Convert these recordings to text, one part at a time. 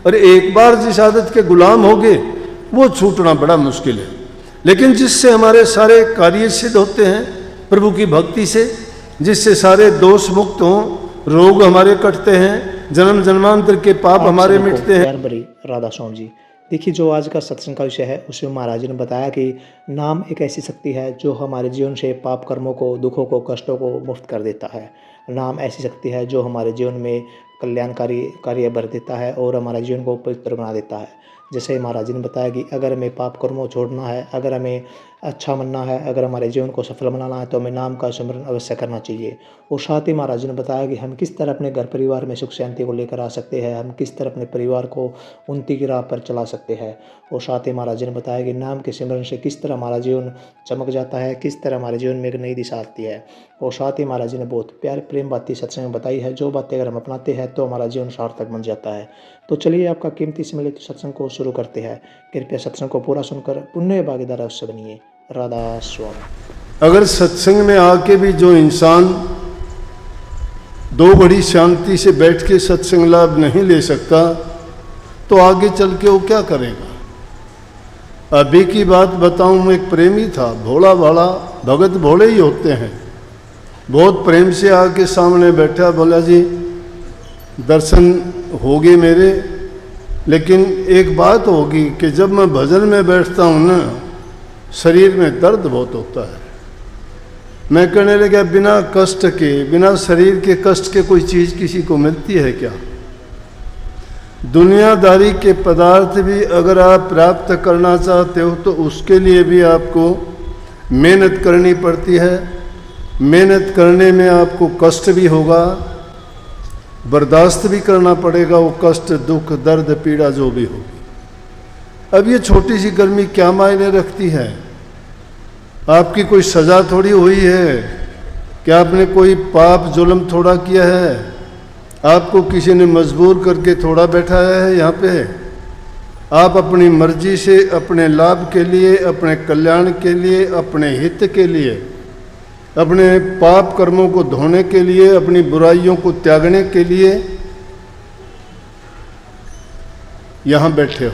और एक बार जिस आदत के गुलाम हो गए वो छूटना बड़ा मुश्किल है। लेकिन जिससे हमारे सारे कार्य सिद्ध होते हैं प्रभु की भक्ति से, जिससे सारे दोष मुक्त हों, रोग हमारे कटते हैं, जन्म जन्मांतर के पाप हमारे मिटते हैं। प्यार भरी राधा स्वामी जी, देखिए जो आज का सत्संग का विषय है उसमें महाराज जी ने बताया कि नाम एक ऐसी शक्ति है जो हमारे जीवन से पाप कर्मों को, दुखों को, कष्टों को मुक्त कर देता है। नाम ऐसी शक्ति है जो हमारे जीवन में कल्याणकारी कार्य भर देता है और हमारे जीवन को पवित्र बना देता है। जैसे महाराज जी ने बताया कि अगर हमें पाप कर्मों छोड़ना है, अगर हमें अच्छा बनना है, अगर हमारे जीवन को सफल बनाना है तो हमें नाम का स्मरण अवश्य करना चाहिए। और साथ ही महाराज जी ने बताया कि हम किस तरह अपने घर परिवार में सुख शांति को लेकर आ सकते हैं, हम किस तरह अपने परिवार को उन्नति की राह पर चला सकते हैं। और साथ ही महाराज जी ने बताया कि नाम के स्मरण से किस तरह हमारा जीवन चमक जाता है, किस तरह हमारे जीवन में एक नई दिशा आती है। और साथ ही महाराज जी ने बहुत प्यार प्रेम बातें सत्संग में बताई है, जो बातें अगर हम अपनाते हैं तो हमारा जीवन सार्थक बन जाता है। तो चलिए आपका कीमती समय लेते सत्संग को शुरू करते हैं। कृपया सत्संग को पूरा सुनकर पुण्य भागीदार अवश्य बनिए। राधा स्वामी। अगर सत्संग में आके भी जो इंसान दो घड़ी शांति से बैठ के सत्संग लाभ नहीं ले सकता तो आगे चल के वो क्या करेगा। अभी की बात बताऊं, मैं एक प्रेमी था, भोला भाला, भगत भोले ही होते हैं। बहुत प्रेम से आके सामने बैठा, बोला जी दर्शन हो गए मेरे, लेकिन एक बात होगी कि जब मैं भजन में बैठता हूँ ना, शरीर में दर्द बहुत होता है। मैं कहने लगा बिना कष्ट के, बिना शरीर के कष्ट के कोई चीज़ किसी को मिलती है क्या। दुनियादारी के पदार्थ भी अगर आप प्राप्त करना चाहते हो तो उसके लिए भी आपको मेहनत करनी पड़ती है। मेहनत करने में आपको कष्ट भी होगा, बर्दाश्त भी करना पड़ेगा वो कष्ट, दुख, दर्द, पीड़ा जो भी होगी। अब ये छोटी सी गर्मी क्या मायने रखती है। आपकी कोई सज़ा थोड़ी हुई है, क्या आपने कोई पाप जुल्म थोड़ा किया है, आपको किसी ने मजबूर करके थोड़ा बैठाया है यहाँ पे। आप अपनी मर्जी से अपने लाभ के लिए, अपने कल्याण के लिए, अपने हित के लिए, अपने पाप कर्मों को धोने के लिए, अपनी बुराइयों को त्यागने के लिए यहाँ बैठे हो।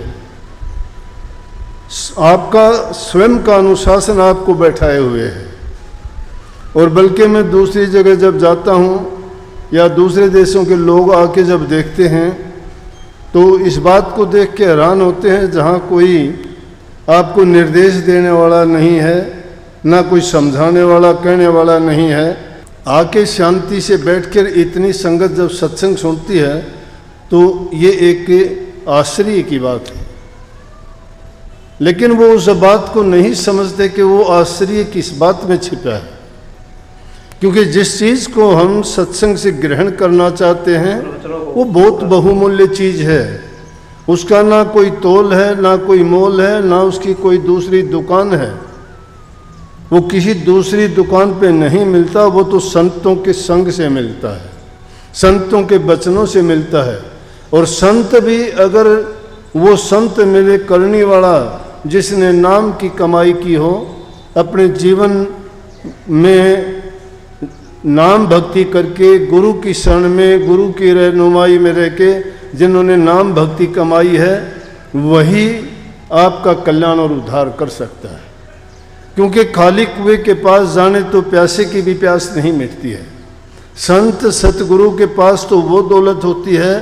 आपका स्वयं का अनुशासन आपको बैठाए हुए है। और बल्कि मैं दूसरी जगह जब जाता हूँ या दूसरे देशों के लोग आके जब देखते हैं तो इस बात को देख के हैरान होते हैं, जहाँ कोई आपको निर्देश देने वाला नहीं है, ना कोई समझाने वाला, कहने वाला नहीं है। आके शांति से बैठकर इतनी संगत जब सत्संग सुनती है तो ये एक आश्चर्य की बात है। लेकिन वो उस बात को नहीं समझते कि वो आश्चर्य किस बात में छिपा है। क्योंकि जिस चीज़ को हम सत्संग से ग्रहण करना चाहते हैं वो बहुत बहुमूल्य चीज़ है। उसका ना कोई तोल है, ना कोई मोल है, ना उसकी कोई दूसरी दुकान है। वो किसी दूसरी दुकान पे नहीं मिलता, वो तो संतों के संग से मिलता है, संतों के वचनों से मिलता है। और संत भी अगर वो संत मिले करने वाला जिसने नाम की कमाई की हो, अपने जीवन में नाम भक्ति करके गुरु की शरण में, गुरु की रहनुमाई में रह के जिन्होंने नाम भक्ति कमाई है, वही आपका कल्याण और उद्धार कर सकता है। क्योंकि खाली कुएं के पास जाने तो प्यासे की भी प्यास नहीं मिटती है। संत सतगुरु के पास तो वो दौलत होती है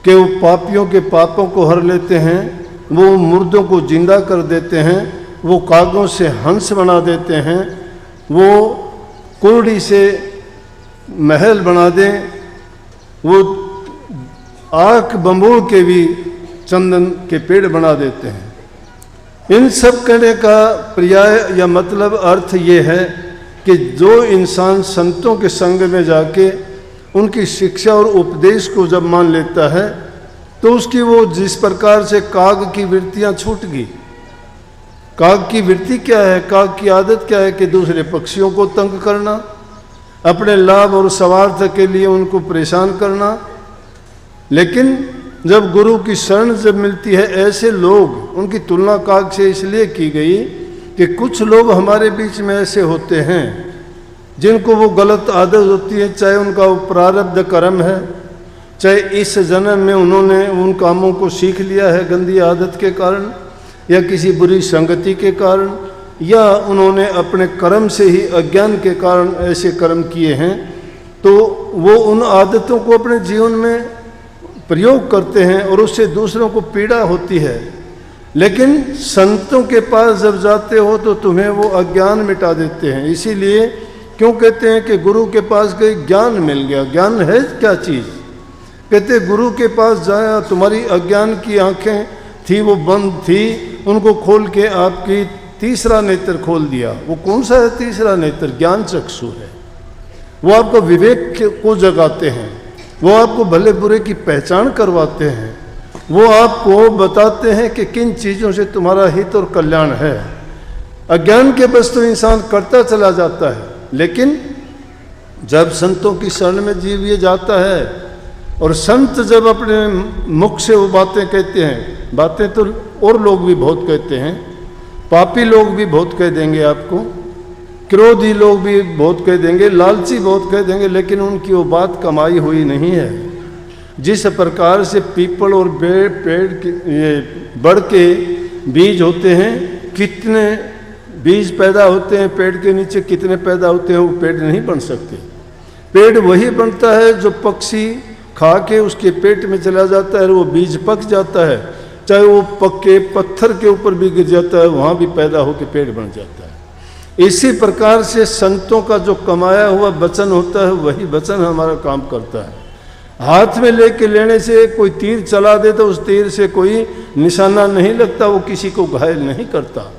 कि वो पापियों के पापों को हर लेते हैं, वो मुर्दों को जिंदा कर देते हैं, वो कागों से हंस बना देते हैं, वो कुर्डी से महल बना दें, वो आँख बंबूड़ के भी चंदन के पेड़ बना देते हैं। इन सब कहने का पर्याय या मतलब अर्थ ये है कि जो इंसान संतों के संग में जाके उनकी शिक्षा और उपदेश को जब मान लेता है तो उसकी वो जिस प्रकार से काग की वृत्तियां छूट गई। काग की वृत्ति क्या है, काग की आदत क्या है कि दूसरे पक्षियों को तंग करना, अपने लाभ और स्वार्थ के लिए उनको परेशान करना। लेकिन जब गुरु की शरण जब मिलती है, ऐसे लोग, उनकी तुलना काग से इसलिए की गई कि कुछ लोग हमारे बीच में ऐसे होते हैं जिनको वो गलत आदत होती है, चाहे उनका वो प्रारब्ध कर्म है, चाहे इस जन्म में उन्होंने उन कामों को सीख लिया है गंदी आदत के कारण, या किसी बुरी संगति के कारण, या उन्होंने अपने कर्म से ही अज्ञान के कारण ऐसे कर्म किए हैं, तो वो उन आदतों को अपने जीवन में प्रयोग करते हैं और उससे दूसरों को पीड़ा होती है। लेकिन संतों के पास जब जाते हो तो तुम्हें वो अज्ञान मिटा देते हैं। इसीलिए क्यों कहते हैं कि गुरु के पास गए ज्ञान मिल गया। ज्ञान है क्या चीज़? कहते गुरु के पास जाया, तुम्हारी अज्ञान की आंखें थी वो बंद थी, उनको खोल के आपकी तीसरा नेत्र खोल दिया। वो कौन सा है तीसरा नेत्र? ज्ञान चक्षु है। वो आपको विवेक को जगाते हैं, वो आपको भले बुरे की पहचान करवाते हैं, वो आपको बताते हैं कि किन चीज़ों से तुम्हारा हित और कल्याण है। अज्ञान के बस तो इंसान करता चला जाता है, लेकिन जब संतों की शरण में जीव ये जाता है और संत जब अपने मुख से वो बातें कहते हैं, बातें तो और लोग भी बहुत कहते हैं, पापी लोग भी बहुत कह देंगे आपको, क्रोधी लोग भी बहुत कह देंगे, लालची बहुत कह देंगे, लेकिन उनकी वो बात कमाई हुई नहीं है। जिस प्रकार से पीपल और पेड़ के ये बड़ के बीज होते हैं, कितने बीज पैदा होते हैं पेड़ के नीचे, कितने पैदा होते हैं, वो पेड़ नहीं बन सकते। पेड़ वही बनता है जो पक्षी खा के उसके पेट में चला जाता है और वो बीज पक जाता है, चाहे वो पक्के पत्थर के ऊपर भी गिर जाता है, वहाँ भी पैदा होकर पेड़ बन जाता है। इसी प्रकार से संतों का जो कमाया हुआ वचन होता है, वही वचन हमारा काम करता है। हाथ में लेने से कोई तीर चला दे तो उस तीर से कोई निशाना नहीं लगता, वो किसी को घायल नहीं करता।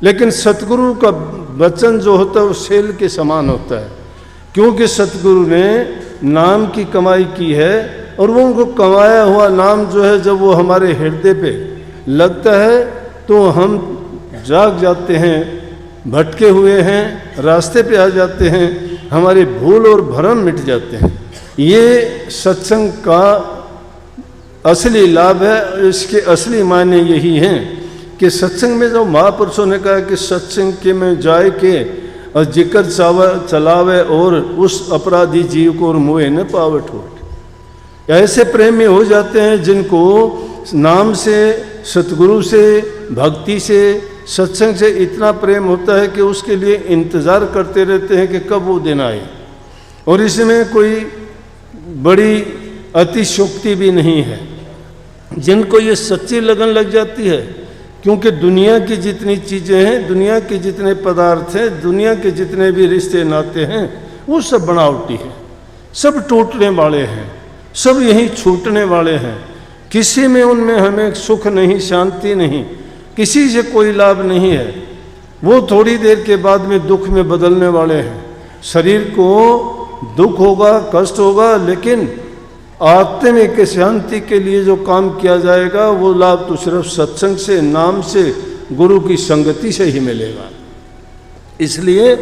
लेकिन सतगुरु का वचन जो होता है वो सेल के समान होता है, क्योंकि सतगुरु ने नाम की कमाई की है और वो उनको कमाया हुआ नाम जो है जब वो हमारे हृदय पे लगता है तो हम जाग जाते हैं, भटके हुए हैं रास्ते पे आ जाते हैं, हमारे भूल और भ्रम मिट जाते हैं। ये सत्संग का असली लाभ है। इसके असली मायने यही हैं कि सत्संग में जो महापुरुषों ने कहा कि सत्संग के में जाए के और जिक्र चलावे और उस अपराधी जीव को और मोहे न पावे ठोट। ऐसे प्रेमी हो जाते हैं जिनको नाम से, सतगुरु से, भक्ति से, सत्संग से इतना प्रेम होता है कि उसके लिए इंतज़ार करते रहते हैं कि कब वो दिन आए। और इसमें कोई बड़ी अतिशोक्ति भी नहीं है। जिनको ये सच्ची लगन लग जाती है, क्योंकि दुनिया की जितनी चीज़ें हैं, दुनिया के जितने पदार्थ हैं, दुनिया के जितने भी रिश्ते नाते हैं, वो सब बनावटी हैं, सब टूटने वाले हैं, सब यहीं छूटने वाले हैं। किसी में उनमें हमें सुख नहीं, शांति नहीं, किसी से कोई लाभ नहीं है। वो थोड़ी देर के बाद में दुख में बदलने वाले हैं। शरीर को दुख होगा, कष्ट होगा, लेकिन आत्मिक शांति के लिए जो काम किया जाएगा वो लाभ तो सिर्फ सत्संग से, नाम से, गुरु की संगति से ही मिलेगा। इसलिए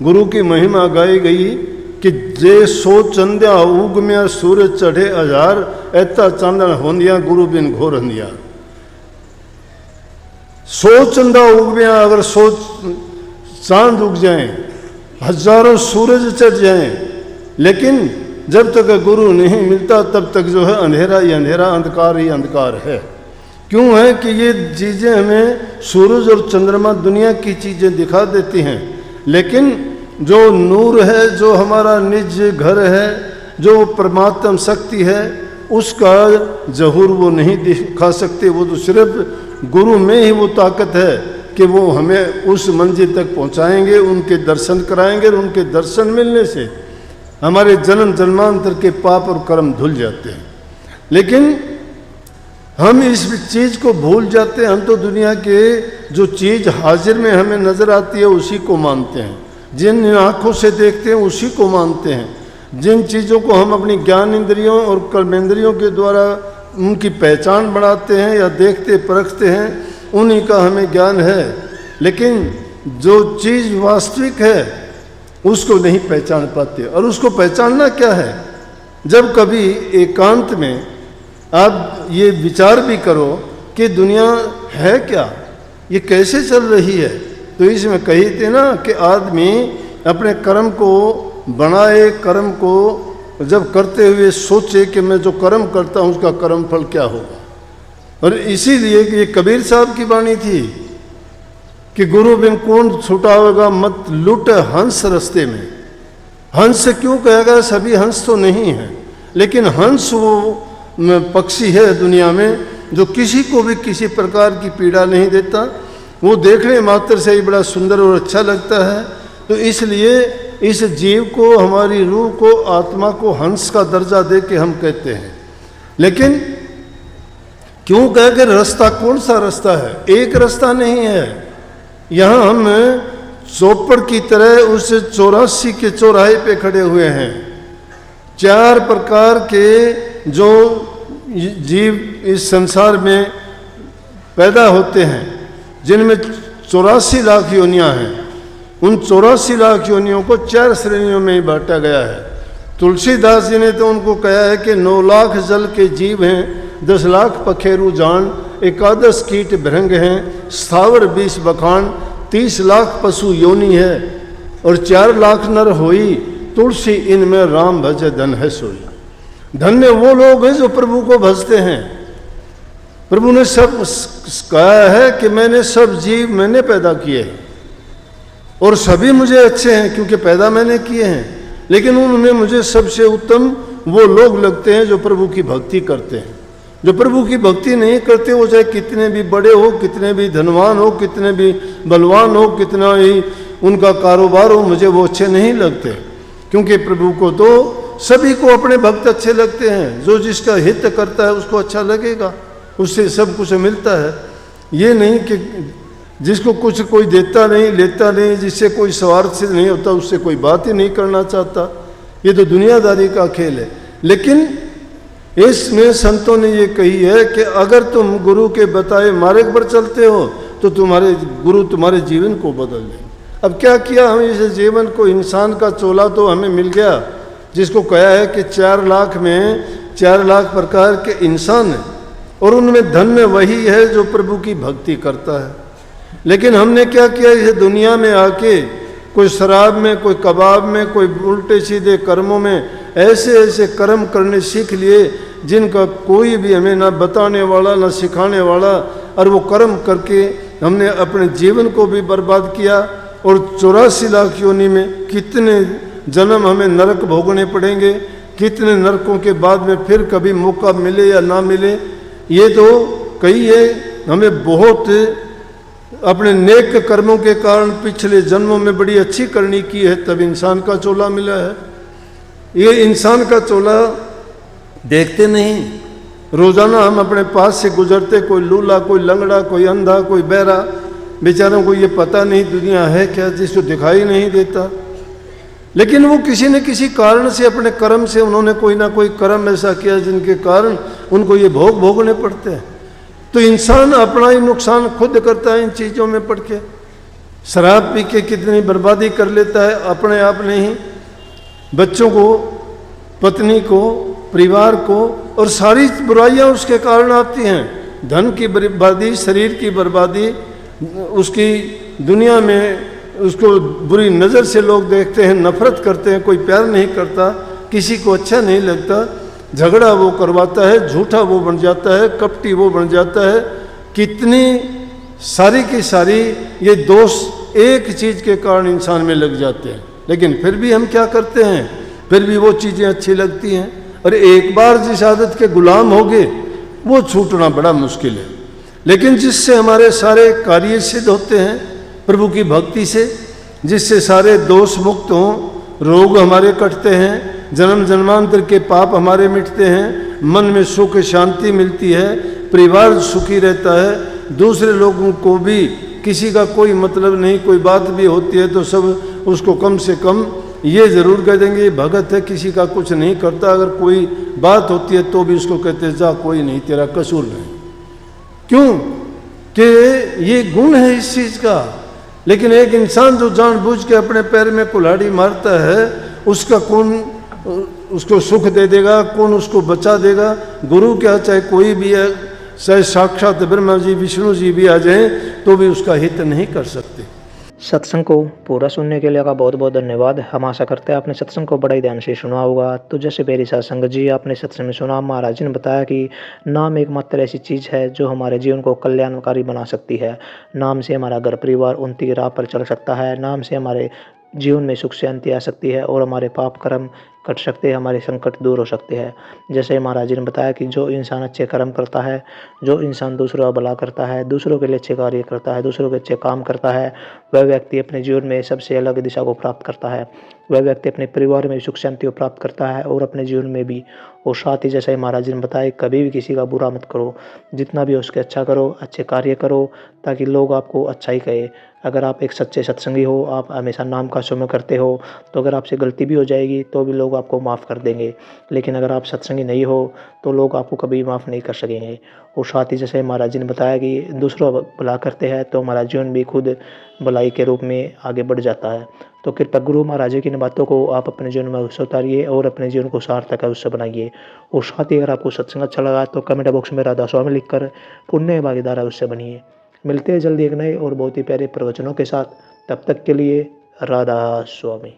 गुरु की महिमा गाई गई कि जे सो चंद्या उगम्या सूरज चढ़े हजार, ऐता चांदन होंदिया गुरु बिन घोर हंदिया। 100 चंदा उगम्या, अगर 100 चांद उग जाएं, हजारों सूरज चढ़ जाएं, लेकिन जब तक गुरु नहीं मिलता तब तक जो है अंधेरा ही अंधेरा, अंधकार ही अंधकार है। क्यों है कि ये चीज़ें हमें सूरज और चंद्रमा दुनिया की चीज़ें दिखा देती हैं, लेकिन जो नूर है, जो हमारा निज घर है, जो परमात्म शक्ति है, उसका जहूर वो नहीं दिखा सकते। वो तो सिर्फ गुरु में ही वो ताकत है कि वो हमें उस मंजिल तक पहुंचाएंगे, उनके दर्शन कराएंगे और उनके दर्शन मिलने से हमारे जन्म जन्मांतर के पाप और कर्म धुल जाते हैं। लेकिन हम इस चीज़ को भूल जाते हैं। हम तो दुनिया के जो चीज़ हाजिर में हमें नज़र आती है उसी को मानते हैं, जिन आँखों से देखते हैं उसी को मानते हैं, जिन चीज़ों को हम अपनी ज्ञान इंद्रियों और कर्मेंद्रियों के द्वारा उनकी पहचान बढ़ाते हैं या देखते परखते हैं, उन्हीं का हमें ज्ञान है। लेकिन जो चीज़ वास्तविक है उसको नहीं पहचान पाते। और उसको पहचानना क्या है? जब कभी एकांत में आप ये विचार भी करो कि दुनिया है क्या, ये कैसे चल रही है, तो इसमें कही थे ना कि आदमी अपने कर्म को बनाए, कर्म को जब करते हुए सोचे कि मैं जो कर्म करता हूँ उसका कर्म फल क्या होगा। और इसीलिए कि ये कबीर साहब की वाणी थी कि गुरु बिन कौन छुटावेगा मत लूट हंस रस्ते में। हंस क्यों कहा गया? सभी हंस तो नहीं है, लेकिन हंस वो पक्षी है दुनिया में जो किसी को भी किसी प्रकार की पीड़ा नहीं देता। वो देखने मात्र से ही बड़ा सुंदर और अच्छा लगता है। तो इसलिए इस जीव को, हमारी रूह को, आत्मा को हंस का दर्जा दे के हम कहते हैं। लेकिन क्यों कह के रास्ता कौन सा रास्ता है? एक रास्ता नहीं है। यहाँ हम चौपड़ की तरह उस 84 के चौराहे पे खड़े हुए हैं। 4 प्रकार के जो जीव इस संसार में पैदा होते हैं, जिनमें 84 लाख योनियाँ हैं। उन 84 लाख योनियों को 4 श्रेणियों में ही बांटा गया है। तुलसीदास जी ने तो उनको कहा है कि 9 लाख जल के जीव हैं, 10 लाख पखेरु जान, 11 कीट भृंग हैं, स्थावर 20 बखान, 30 लाख पशु योनि है, और 4 लाख नर होई, तुलसी इनमें राम भजे धन है सोई। धन्य वो लोग हैं जो प्रभु को भजते हैं। प्रभु ने सब कहा है कि मैंने सब जीव मैंने पैदा किए हैं और सभी मुझे अच्छे हैं क्योंकि पैदा मैंने किए हैं। लेकिन उनमें मुझे सबसे उत्तम वो लोग लगते हैं जो प्रभु की भक्ति करते हैं। जो प्रभु की भक्ति नहीं करते, वो चाहे कितने भी बड़े हो, कितने भी धनवान हो, कितने भी बलवान हो, कितना ही उनका कारोबार हो, मुझे वो अच्छे नहीं लगते। क्योंकि प्रभु को तो सभी को अपने भक्त अच्छे लगते हैं। जो जिसका हित करता है उसको अच्छा लगेगा, उससे सब कुछ मिलता है। ये नहीं कि जिसको कुछ कोई देता नहीं, लेता नहीं, जिससे कोई स्वार्थ से नहीं होता, उससे कोई बात ही नहीं करना चाहता। ये तो दुनियादारी का खेल है। लेकिन इसमें संतों ने ये कही है कि अगर तुम गुरु के बताए मार्ग पर चलते हो तो तुम्हारे गुरु तुम्हारे जीवन को बदल देंगे। अब क्या किया हम इस जीवन को? इंसान का चोला तो हमें मिल गया, जिसको कहा है कि 4 लाख में 4 लाख प्रकार के इंसान हैं और उनमें धन्य वही है जो प्रभु की भक्ति करता है। लेकिन हमने क्या किया? इस दुनिया में आके कोई शराब में, कोई कबाब में, कोई उल्टे सीधे कर्मों में ऐसे ऐसे कर्म करने सीख लिए जिनका कोई भी हमें ना बताने वाला ना सिखाने वाला, और वो कर्म करके हमने अपने जीवन को भी बर्बाद किया। और 84 लाख योनि में कितने जन्म हमें नरक भोगने पड़ेंगे, कितने नरकों के बाद में फिर कभी मौका मिले या ना मिले। ये तो कही है हमें बहुत अपने नेक कर्मों के कारण पिछले जन्मों में बड़ी अच्छी करनी की है, तब इंसान का चोला मिला है। ये इंसान का चोला देखते नहीं। रोजाना हम अपने पास से गुजरते, कोई लूला, कोई लंगड़ा, कोई अंधा, कोई बहरा, बेचारों को ये पता नहीं दुनिया है क्या, जिसको दिखाई नहीं देता। लेकिन वो किसी न किसी कारण से, अपने कर्म से, उन्होंने कोई ना कोई कर्म ऐसा किया जिनके कारण उनको ये भोग भोगने पड़ते हैं। तो इंसान अपना ही नुकसान खुद करता है इन चीज़ों में पड़ के। शराब पी के कितनी बर्बादी कर लेता है अपने आप ने ही, बच्चों को, पत्नी को, परिवार को, और सारी बुराइयां उसके कारण आती हैं। धन की बर्बादी, शरीर की बर्बादी, उसकी दुनिया में उसको बुरी नज़र से लोग देखते हैं, नफरत करते हैं, कोई प्यार नहीं करता, किसी को अच्छा नहीं लगता, झगड़ा वो करवाता है, झूठा वो बन जाता है, कपटी वो बन जाता है। कितनी सारी की सारी ये दोष एक चीज़ के कारण इंसान में लग जाते हैं। लेकिन फिर भी हम क्या करते हैं? फिर भी वो चीज़ें अच्छी लगती हैं। और एक बार जिस आदत के गुलाम हो गए वो छूटना बड़ा मुश्किल है। लेकिन जिससे हमारे सारे कार्य सिद्ध होते हैं प्रभु की भक्ति से, जिससे सारे दोष मुक्त हों, रोग हमारे कटते हैं, जन्म जन्मांतर के पाप हमारे मिटते हैं, मन में सुख शांति मिलती है, परिवार सुखी रहता है, दूसरे लोगों को भी किसी का कोई मतलब नहीं, कोई बात भी होती है तो सब उसको कम से कम ये ज़रूर कह देंगे ये भगत है, किसी का कुछ नहीं करता। अगर कोई बात होती है तो भी उसको कहते हैं जा कोई नहीं, तेरा कसूर नहीं। क्यों? कि ये गुण है इस चीज़ का। लेकिन एक इंसान जो जानबूझ के अपने पैर में कुल्हाड़ी मारता है, उसका कौन उसको सुख दे देगा, कौन उसको बचा देगा? गुरु क्या, चाहे कोई भी है, चाहे साक्षात ब्रह्मा जी, विष्णु जी भी आ जाएं तो भी उसका हित नहीं कर सकते। सत्संग को पूरा सुनने के लिए आपका बहुत बहुत धन्यवाद। हम आशा करते हैं आपने सत्संग को बड़ा ही ध्यान से सुना होगा। तो जैसे मेरी सत्संग जी आपने सत्संग में सुना, महाराज जी ने बताया कि नाम एकमात्र ऐसी चीज़ है जो हमारे जीवन को कल्याणकारी बना सकती है। नाम से हमारा घर परिवार उन्नति की राह पर चल सकता है। नाम से हमारे जीवन में सुख शांति आ सकती है और हमारे पाप कर्म कट सकते हैं, हमारे संकट दूर हो सकते हैं। जैसे महाराज जी ने बताया कि जो इंसान अच्छे कर्म करता है, जो इंसान दूसरों का भला करता है, दूसरों के लिए अच्छे कार्य करता है, दूसरों के अच्छे काम करता है, वह व्यक्ति अपने जीवन में सबसे अलग दिशा को प्राप्त करता है। वह व्यक्ति अपने परिवार में सुख शांति को प्राप्त करता है और अपने जीवन में भी। और साथ ही जैसे महाराज जी ने बताया, कभी भी किसी का बुरा मत करो, जितना भी हो उसके अच्छा करो, अच्छे कार्य करो, ताकि लोग आपको अच्छा ही कहे। अगर आप एक सच्चे सत्संगी हो, आप हमेशा नाम का सुमिरन करते हो, तो अगर आपसे गलती भी हो जाएगी तो भी लोग आपको माफ़ कर देंगे। लेकिन अगर आप सत्संगी नहीं हो तो लोग आपको कभी माफ़ नहीं कर सकेंगे। और साथ ही जैसे महाराज जी ने बताया कि दूसरों का भला करते हैं तो हमारा जीवन भी खुद भलाई के रूप में आगे बढ़ जाता है। तो कृपया गुरु महाराज जी की इन बातों को आप अपने जीवन में अवश्य उतारिए और अपने जीवन को सार्थक अवश्य बनाइए। और साथ ही अगर आपको सत्संग अच्छा लगा तो कमेंट बॉक्स में राधा स्वामी लिखकर पुण्य भागीदार अवश्य बनिए। मिलते हैं जल्दी एक नए और बहुत ही प्यारे प्रवचनों के साथ। तब तक के लिए राधा स्वामी।